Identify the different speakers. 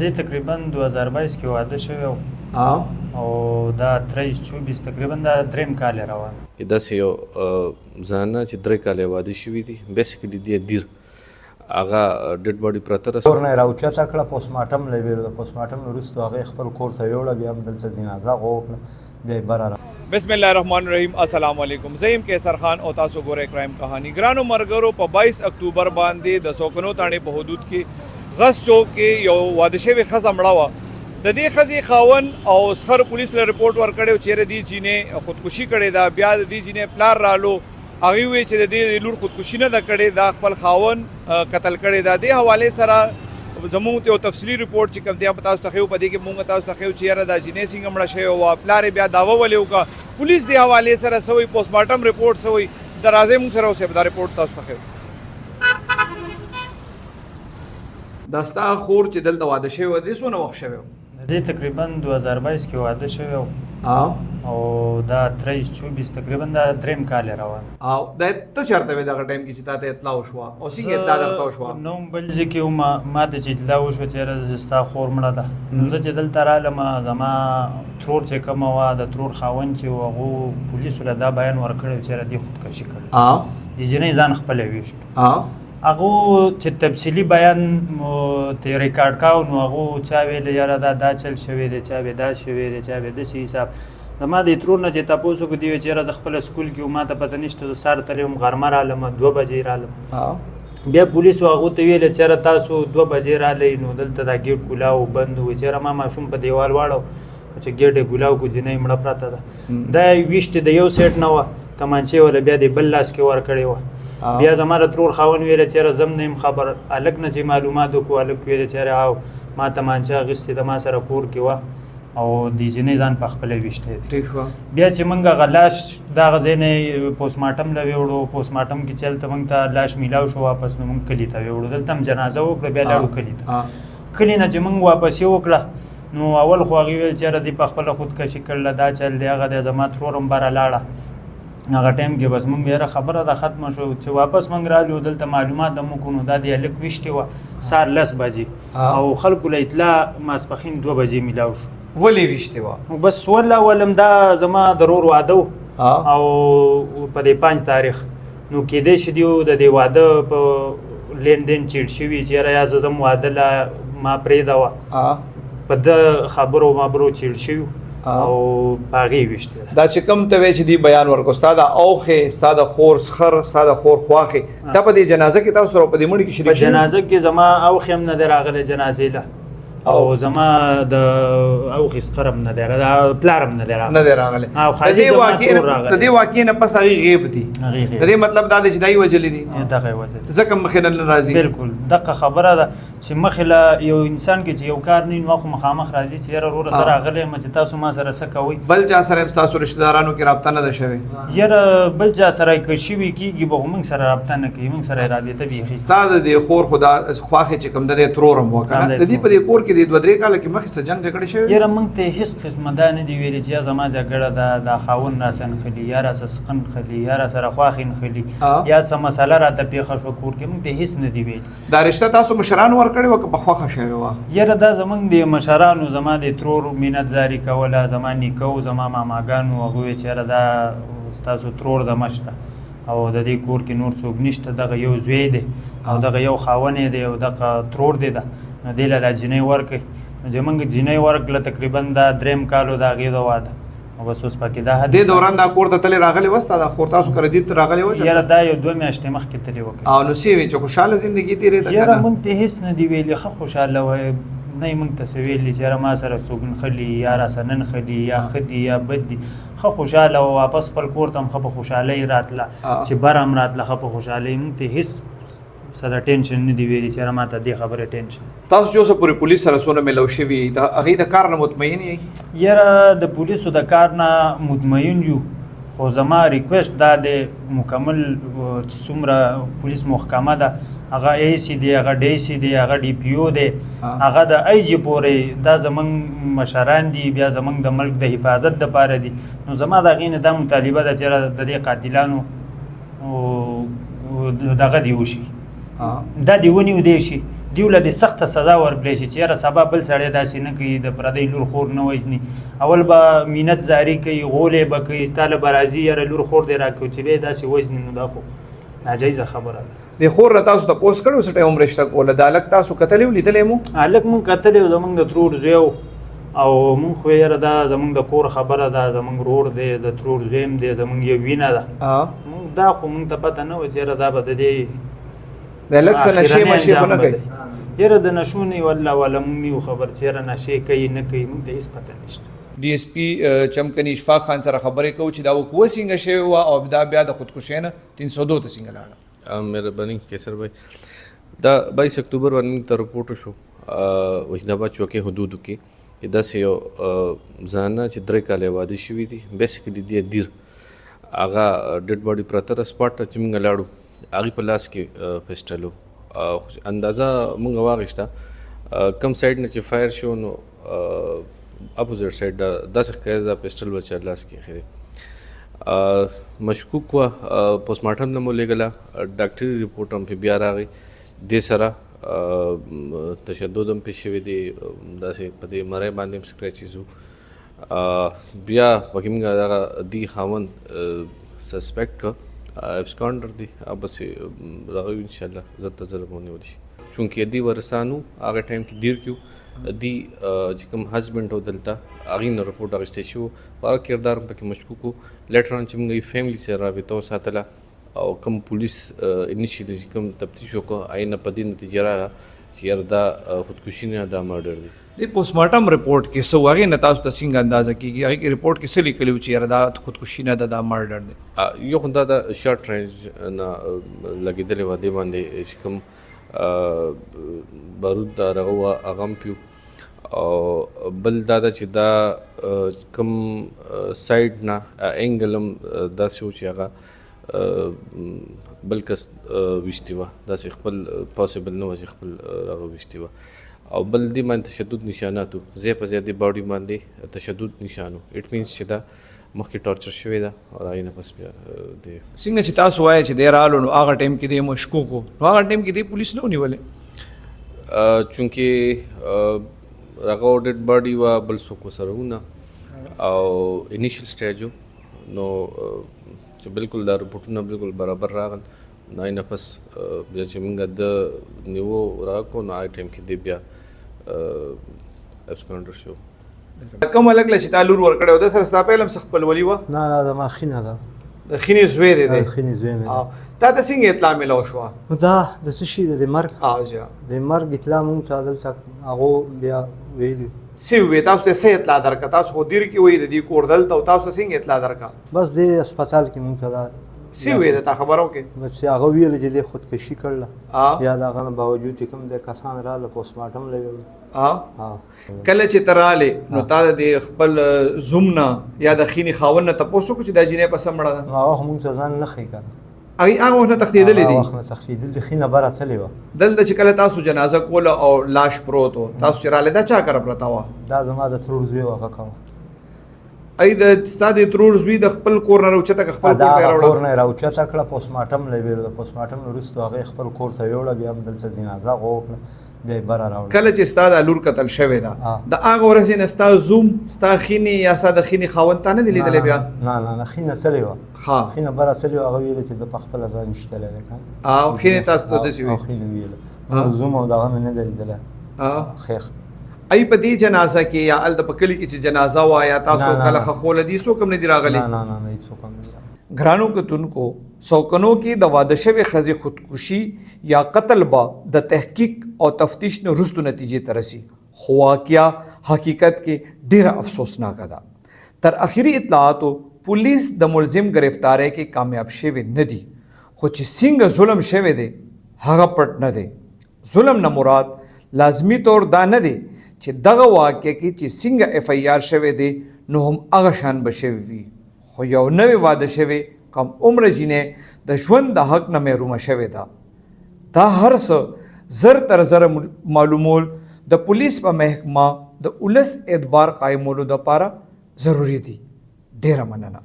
Speaker 1: دې تقریبا 2022 کې واده شوی او دا 23-24 تقریبا دا دریم کال یې روان
Speaker 2: داسې یو زنانه چې 3 کاله واده شوي دي بیسیکلي دې دیر هغه ډیډ باډي پرته ده
Speaker 3: کور نه یې راوچته کړه پوسټمارټم له ویلو د پوسټمارټم وروسته هغې خپل کور ته یوړه بیا هم دلته جنازه وکړه بیا یې بره
Speaker 4: بسم الله الرحمن الرحیم السلام علیکم زیم کیسر خان او تاسو ګورئ کرایم کہانی ګرانو مرګرو په 22 اکتوبر باندې د سوکنو تاڼې په حدود کې غس چوک کې یو واده شوې ښځه مړه وه د دې ښځې خاوند او سخر پولیس له رپورټ ورکړی چیرې دې جینۍ خودکشي کړې ده بیا د دې جینۍ پلار رالو هغوی وویل چې د دې لور خودکشي نه ده کړې دا خپل خاوند قتل کړې ده دې حوالې سره زموږ یو تفصیلي رپورټ چې کوم دی په تاسو ته ښیو په دې کې مونږ تاسو ته ښیو چې یاره دا جینۍ څنګه مړه شوې وه پلار یې بیا دعوه ولې وکړه پولیس دې حوالې سره څه وایي پوسټمارټم رپورټ څه وایي د راځئ مونږ سره اوسئ دا رپورټ تاسو ته ښیو دا ستا خور چې دلته واده شوی و دې څونه وخت شوی و
Speaker 1: دې تقریبا 2022 کې واده شوی او دا 23-24 تقریبا دا دریم کال یې روان
Speaker 4: او دا ته چېرته وې دغه ټایم کې چې تا ته اطلاع وشوه او څنګه اطلاع درته وشوه
Speaker 1: نو بل ځای کې وم ما ته چې اطلاع وشوه چې یاره ستا خور مړه ده نو زه چې دلته رالم زما ترور چې کومه وه د ترور خاوند چې و هغو پولیسو له دا بیان ورکړی و چې یاره دې خودکشي کړې د جینۍ ځان خپله ویشتو هغه چې تفصیلي بیان ته ریکارډ کاو نو هغه چا ویل یاره دا چل شوی دی چا وی دا شوی دی چا وی داسې حساب زما د ترور نه چې تپوس وکړو دی ویل چې یاره زه خپله سکول کې وم ما ته پته نشته زه سهار تللی وم غرمه رالم 2 بجې رالم بیا پولیسو هغو ته ویل چې یاره تاسو 2 بجې رالی نو دلته دا ګیټ کولاو بند و چې یاره ما ماشوم په دیوال واړو چې ګیټ یې کولاو کو جینۍ مړه پراته ده دا یې ویشتې د یو سیټ نه وه تمانچې وله بیا د بل لاس کې ورکړې وه بیا زما د ترور خاوند ویله چې یاره زه هم نه یم خبر هلک نه چې معلومات وکړو هلک ویله چې یاره او ما تمانچه اخیستې د ما سره کور کې وه او د جینۍ ځان په خپله ویشتی دی بیا چې موږ هغه لاش دغه ځای نه پوسټمارټم له ویوړو پوسټمارټم کې چې هلته موږ ته لاش میلاو شو واپس نو موږ کلي ته ویوړو دلته هم جنازه وکړه بیا لاړو کلي ته کلي نه چې موږ واپس یې وکړه نو اول خو هغې ویل چې یاره دې په خپله خودکشي کړله دا چل دی هغه دی زما ترور هم بره لاړه هغه ټایم کې بس موږ یاره خبره ده ختمه شو چې واپس موږ رالو دلته معلومات هم وکړو نو دا د هلک ویشتې وه سهار 10 بجې او خلکو له اطلاع ماسپښین 2 بجې میلاو شو
Speaker 4: ولې ویشتې وه
Speaker 1: بس والله ولم دا زما د ورور واده و او په دې 5 تاریخ نو کېدی شي دیو د دې واده په لیندین چیټ شوي چې یاره یا زه ځم واده له ما پرېږده وه په ده خبرو مبرو چیټ شوي او باغې ویشته
Speaker 4: دا چې کوم ته وایي چې دی بیان ورکړو ستا د اوښې ستا د خور سخر ستا د خور خواښې تا په دې جنازه کې تاسو سره په دې مړي کې شریک
Speaker 1: په جنازه کې زما اوښې هم نه دی راغلی جنازې له او زما د اوښې سخر هم نه دی راغلی پلار هم نه دی راغلی
Speaker 4: د دې واقعې نه پس هغې غیب دي د دې مطلب دا دی چې دا یې وژلي دي
Speaker 1: دغه یې وژلي
Speaker 4: ځکه مخې نه راځي
Speaker 1: بلکل دغه خبره ده چې مخې له یو انسان کې چې یو کار نه وي نو خو مخامخ راځي چې یاره وروره زه راغلی یم چې تاسو ما سره څه کوئ
Speaker 4: بل چا سره هم ستاسو رشته دارانو کې رابطه نه ده شوې
Speaker 1: یاره بل چا سره که شوي کېږي به خو موږ سره رابطه نه کوي موږ سره یې رابطه بیخي
Speaker 4: ستا د دې خور خو دا خواښې چې کوم د دې ترور هم وه که نه د دې په دې کور کې د 2-3 کاله کې مخکې څه جنګ جګړې شوې
Speaker 1: یاره موږ ته هېڅ قسمه دا نه دي ویلي چې یا زما جګړه ده دا خاوند راسه نښلي یا راسه سقن نښلي یا راسره خواښې نښلي یا څه مسله راته پېښه شوه کور کې موږ ته هېڅ نه دي ویلي
Speaker 4: دا رشته تاسو مشرانو ورکړې وه که په خوښه شوې وه
Speaker 1: یاره دا زموږ د مشرانو زما د ترور مینتزاري کوله زما نیکه و زما ماماګانو هغوی ویل چې یاره دا ستاسو ترور د مشره او د دې کور کې نور څوک نشته دغه یو زوی دی او دغه یو خاوند دی او دغه ترور دی ده نو دې له دا جینۍ ورکړئ نو چې موږ جینۍ ورکړله تقریبا دا دریم کال و د هغې د واده او بس اوس پکې دا
Speaker 4: دې دوران دا کور ته تلې راغلې وه ستا دا خور تاسو کره دیر ته راغلې وه
Speaker 1: یاره دا یو 2 میاشتې مخکې تلې وکړه
Speaker 4: او نو څه وې چې خوشحاله زندګي تېرېده
Speaker 1: یاره موږ ته هېڅ نه دي ویلي ښه خوشحاله وی نه یې موږ ته څه ویلي چې یاره ما سره څوک نښلي یا راسه نه نښلي یا ښه دي یا بد دي ښه خوشحاله وه واپس خپل کور ته هم ښه په خوشحالۍ راتله چې بره هم راتله ښه په خوشحالۍ موږ ته هېڅ سره ټینشن نه دی ویلي چې یاره ما ته دې خبرې ټینشن
Speaker 4: تاسو چې اوسه پورې پولیس سره څونه میلاو شوي د هغې د کار نه مطمئن یې
Speaker 1: یاره د پولیسو د کار نه مطمئن یو خو زما ریکویسټ دا دی مکمل چې څومره پولیس محکمه ده هغه ای سی دی هغه ډی سی دی هغه ډی پی او دی هغه د ای جی پورې دا زمونږ مشران دي بیا زمونږ د ملک د حفاظت دپاره دي نو زما د هغې نه دا مطالبه ده چې د دې قاتلانو دغه دی وشي دا دی ونیو دی شي دیو له د سخته سزا ورکړی شي چې یاره سبا بل سړی داسې نه کوي د پردی لور خور نه وژني اول به مینت زاری کوي غولې به کوي ستا له به راځي یاره لور خور دې راکړو چې دی داسې وژني نو دا خو ناجایزه خبره ده
Speaker 4: د خور را تاسو ته پوس کړو څه ټایم رشته کوله د هلک تاسو کتلی و لیدلی مو
Speaker 1: هلک مونږ کتلی و زمونږ د ترور زوی او مونږ خو یاره دا زمونږ د کور خبره ده زمونږ رور دی د ترور زویم دی زمونږ یو وینه ده مونږ دا خو مونږ ته پته نه وه چې یاره دا به د دې
Speaker 4: د هلک څه نشې مشې به نه کوي
Speaker 1: یاره د نشو نه والله والا مونږ نه یو خبر چې یاره نشې کوي نه کوي مونږ ته هېڅ پته نشته
Speaker 4: ډي اس پي چمکني اشفاق خان سره خبرې کوو چې دا وقوه څنګه شوې وه او دا بیا د خودکشۍ نه 302 ته څنګه لاړه
Speaker 2: مهرباني کیسر بھائی دا 22 اکتوبر باندې ته رپورټ شو وحید آباد چوکۍ حدودو کې چې داسې یو زنانه چې 3 کاله واده شوي دي بیسیکلي دی دیر هغه ډیډ باډي پراته ده سپاټ ته چې موږ لاړو هغې په لاس کې پیسټل و اندازه موږ واخیسته کم سایډ نه چې فایر شو نو اپوزیټ سایډ داسې ښکارېده دا پیسټل به چا لاس کې اخري مشکوک وه پوسټ مارټم نه مو لېږله ډاکټري رپورټ هم پې بیا راغی دې سره تشدد هم پې شوی دی داسې په دې مری باندې هم سکریچز وو بیا پکې موږ دغه دی خاوند سسپیکټ کړه ابسکانډر دی بسې راغی انشاءالله زر ته زر به ونیول شي چونکې دی ورسانو هغه ټایم کې دیر کیو دی چې کوم هسبنډ و دلته هغې نه رپورټ اخیستی شو هغه کردار هم پکې مشکوک و لیټر آن چې موږ یې فیملي سره رابطه وساتله او کوم پولیس انیشیلی چې کوم تفتیش وکړو هغې نه په دې نتیجه راغله چې یاره دا خودکشي نه دا مرډر دی
Speaker 4: د پوسټ مارټم رپورټ کې څه و هغې نه تاسو ته څنګه اندازه کېږي هغې کې رپورټ کې څه لیکلي و چې یاره دا خودکشي نه ده دا مرډر دی
Speaker 2: یو خو دا د شارټ رینج نه لګېدلې وه دې باندې چې کوم بارود دا رغه وه هغه هم پیو او بل دا ده چې دا کوم سایډ نه انګل هم داسې و چې هغه بل کس ویشتې وه داسې خپل پاسبل نه وه چې خپل هغه ویشتې وه او بل دې باندې تشدد نشانات و ځای په ځای دې باډي باندې تشدد نشان و اټ مینس چې دا مخکې ټارچر شوې ده او هغې نه پس بیا دی
Speaker 4: څنګه چې تاسو وایئ چې دی رالو نو هغه ټایم کې دی مشکوک و نو هغه ټایم کې دی پولیس نه ونیولې
Speaker 2: چونکې هغه ډیډ باډي وه بل څوک ورسره ونه او انیشل سټیج و نو چې بالکل دا رپورټونه بالکل برابر راغل نو هغې نه پس بیا چې موږ د نیوو راکړو نو هغه ټایم کې دی بیا ابسکانډر شو
Speaker 4: کوم هلک له چې تا لور ورکړی و ده سره ستا پیل هم څه خپلولي وه
Speaker 3: نه نه زما خینه ده
Speaker 4: د خینې زوی دی دی
Speaker 3: خینې زوی مې ده.
Speaker 4: تا ته څنګه اطلاع میلاو شوه
Speaker 3: نو دا د څه شي ده د مرګ
Speaker 4: جا
Speaker 3: د مرګ اطلاع مونږ ته دلته هغو بیا ویلي
Speaker 4: څه وویې تاسو ته څه اطلاع درکړه تاسو خو دیر کې وایي د دې کور دلته او تاسو ته څنګه اطلاع درکړه
Speaker 3: بس د هسپتال کې مونږ ته دا
Speaker 4: څه وویې د تا خبرو کې
Speaker 3: بس هغه ویل چې دی خودکشي کړله یا د هغه نه باوجود چې کوم د کسان راغله پوسټ مارټم لوي
Speaker 4: کله چې ته رالې نو تا د خپل زوم نه یا د خینې خاوند نه تپوس وکړو چې دا جینۍ پسه مړه ده
Speaker 3: هغه خو مونږ ته ځان نه ښیي که نه
Speaker 4: هغه وخت نه تښتېدلې
Speaker 3: هغه
Speaker 4: دي
Speaker 3: وخت نه تښتېدل د خینه بره تللې وه
Speaker 4: دلته چې کله تاسو جنازه کوله او لاش پروت و تاسو چې رالې دا چا کره پرته وه
Speaker 3: دا زما د ترور زوی هغه کوه
Speaker 4: ای د ستا د ترور زوی د خپل کور نه راوچته که خپل کور ته یې
Speaker 3: کور
Speaker 4: راوړه
Speaker 3: نه یې راوچته کړه پوسټ مارټم له ویلو د پوسټ مارټم نه وروسته هغې خپل کور ته یوړه بیا هم دلته جنازه غو وکړه بیا یې بره راوړه
Speaker 4: کله چې ستا د لور قتل شوې ده د هغه ورځې نه ستا زوم ستا خینې یا ستا د خینې خاوند تا نه دی لیدلی بیا
Speaker 3: نه نه نه خینه تللې وه
Speaker 4: ښه
Speaker 3: خینه بره تللې وه هغه ویلې چې ده په خپله ځان ایشتلی دی که
Speaker 4: او خینې تاسو ته داسې وي
Speaker 3: خینه ویله زوم او دغه مې نه دی لیدلی خیخ
Speaker 4: ای په دې جنازه کې یا هلته په کلي کې چې جنازه وه یا تاسو کله خښوله دي څوک هم نه دي راغلي
Speaker 3: نه نه نه هېڅوک هم نه دي راغلي
Speaker 4: ګرانو کتونکو سوکنو کې د واده شوې ښځې خودکشي یا قتل به د تحقیق او تفتیش نه وروستو نتیجې ته رسي خو واقعه حقیقت کې ډېره افسوسناکه ده تر اخري اطلاعاتو پولیس د ملزم گرفتاری کې کامیاب شوی نه دي خو چې څنګه ظلم شوی دی هغه پټ نه دی ظلم نه مراد لازمی طور دا نه دی چې دغه واقع کې چې څنګه اف ای آر شوی دی نو هم هغه شان به شوی وي خو یو نوې واده شوی کم عمر جینۍ د ژوند د حق نه محرومه شوې ده دا هر څه زر تر زره معلومول د پولیس په محکمه د ولس اعتبار قایمولو دپاره ضروري دي ډېره مننه